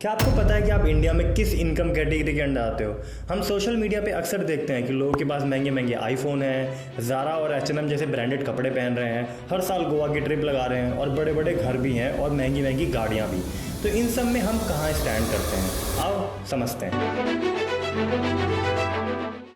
क्या आपको पता है कि आप इंडिया में किस इनकम कैटेगरी के अंडर आते हो? हम सोशल मीडिया पे अक्सर देखते हैं कि लोगों के पास महंगे महंगे आईफोन हैं, ज़ारा और H&M जैसे ब्रांडेड कपड़े पहन रहे हैं, हर साल गोवा की ट्रिप लगा रहे हैं और बड़े बड़े घर भी हैं और महंगी महंगी गाड़ियाँ भी। तो इन सब में हम कहाँ स्टैंड करते हैं, आओ समझते हैं।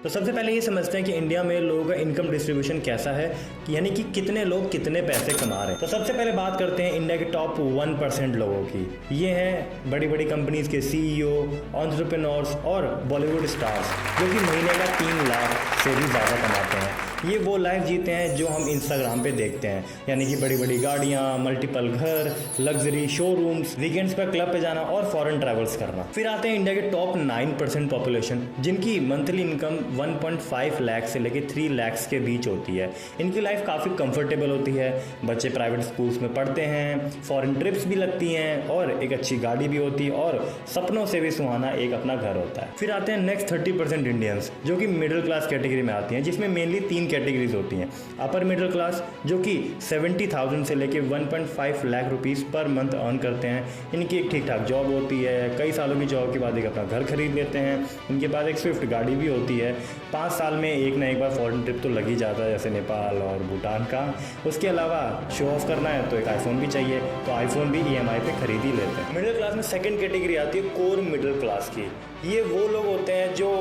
तो सबसे पहले ये समझते हैं कि इंडिया में लोगों का इनकम डिस्ट्रीब्यूशन कैसा है, यानी कि कितने लोग कितने पैसे कमा रहे हैं। तो सबसे पहले बात करते हैं इंडिया के टॉप 1% लोगों की। ये हैं बड़ी बड़ी कंपनीज के CEO, एंटरप्रेन्योर्स और बॉलीवुड स्टार्स, जो कि महीने का 3 लाख से भी ज़्यादा कमाते हैं। ये वो लाइफ जीते हैं जो हम इंस्टाग्राम पे देखते हैं, यानी कि बड़ी बड़ी गाड़ियाँ, मल्टीपल घर, लग्जरी शोरूम्स, वीकेंड्स पर क्लब पे जाना और फॉरेन ट्रैवल्स करना। फिर आते हैं इंडिया के टॉप 9% पॉपुलेशन, जिनकी मंथली इनकम 1.5 लाख से लेकर 3 लाख के बीच होती है। इनकी लाइफ काफ़ी कंफर्टेबल होती है, बच्चे प्राइवेट स्कूल्स में पढ़ते हैं, फॉरेन ट्रिप्स भी लगती हैं और एक अच्छी गाड़ी भी होती है और सपनों से भी सुहाना एक अपना घर होता है। फिर आते हैं नेक्स्ट 30% इंडियंस, जो कि मिडिल क्लास कैटेगरी में आती हैं, जिसमें मेनली 3 कैटेगरीज होती हैं। अपर मिडिल क्लास, जो कि 70,000 से लेके 1.5 lakh rupees per month earn करते हैं। इनकी एक ठीक ठाक जॉब होती है, कई सालों की जॉब के बाद एक अपना घर खरीद लेते हैं। इनके पास एक स्विफ्ट गाड़ी भी होती है। 5 साल में एक ना एक बार फॉरेन ट्रिप तो लग ही जाता है, जैसे नेपाल और भूटान का। उसके अलावा शो ऑफ करना है तो एक आईफोन भी चाहिए, तो आईफोन भी EMI पे खरीद ही लेते हैं। मिडिल क्लास में सेकंड कैटेगरी आती है कोर मिडिल क्लास की। ये वो लोग होते हैं जो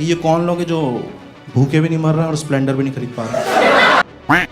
ये कौन लोग हैं जो भूखे भी नहीं मर रहे हैं और स्प्लेंडर भी नहीं खरीद पा रहे?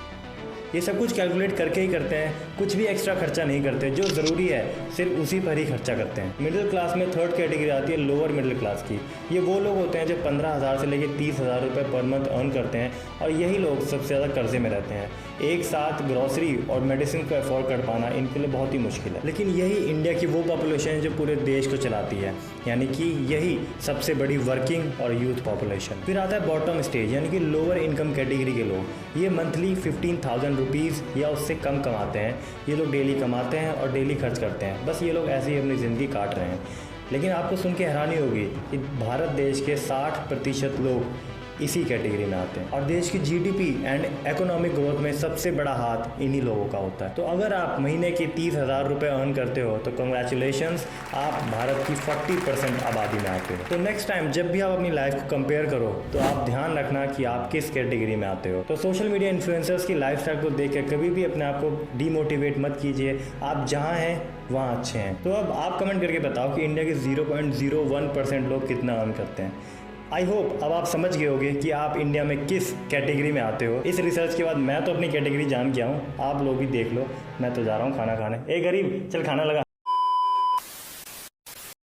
ये सब कुछ कैलकुलेट करके ही करते हैं, कुछ भी एक्स्ट्रा खर्चा नहीं करते। जो ज़रूरी है सिर्फ उसी पर ही खर्चा करते हैं। मिडिल क्लास में थर्ड कैटेगरी आती है लोअर मिडिल क्लास की। ये वो लोग होते हैं जो 15,000 से लेकर 30,000 रुपये पर मंथ अर्न करते हैं और यही लोग सबसे ज़्यादा कर्जे में रहते हैं। एक साथ ग्रॉसरी और मेडिसिन को अफोर्ड कर पाना इनके लिए बहुत ही मुश्किल है। लेकिन यही इंडिया की वो पॉपुलेशन है जो पूरे देश को चलाती है, यानी कि यही सबसे बड़ी वर्किंग और यूथ पॉपुलेशन। फिर आता है बॉटम स्टेज, यानी कि लोअर इनकम कैटेगरी के लोग। ये मंथली 15,000 रुपीज़ या उससे कम कमाते हैं। ये लोग डेली कमाते हैं और डेली खर्च करते हैं, बस ये लोग ऐसे ही अपनी ज़िंदगी काट रहे हैं। लेकिन आपको सुन के हैरानी होगी कि भारत देश के 60% लोग इसी कैटेगरी में आते हैं और देश की GDP एंड इकोनॉमिक ग्रोथ में सबसे बड़ा हाथ इन्हीं लोगों का होता है। तो अगर आप महीने के 30,000 रुपये अर्न करते हो तो कंग्रेचुलेशंस, आप भारत की 40% आबादी में आते हो। तो नेक्स्ट टाइम जब भी आप अपनी लाइफ को कंपेयर करो तो आप ध्यान रखना कि आप किस कैटेगरी में आते हो। तो सोशल मीडिया इन्फ्लुएंसर्स की लाइफस्टाइल को देख कर कभी भी अपने आप को डीमोटिवेट मत कीजिए। आप जहाँ हैं वहाँ अच्छे हैं। तो अब आप कमेंट करके बताओ कि इंडिया के 0.01% लोग कितना अर्न करते हैं। आई होप अब आप समझ गए होंगे कि आप इंडिया में किस कैटेगरी में आते हो। इस रिसर्च के बाद मैं तो अपनी कैटेगरी जान गया हूँ, आप लोग भी देख लो। मैं तो जा रहा हूँ खाना खाने। ए गरीब, चल खाना लगा।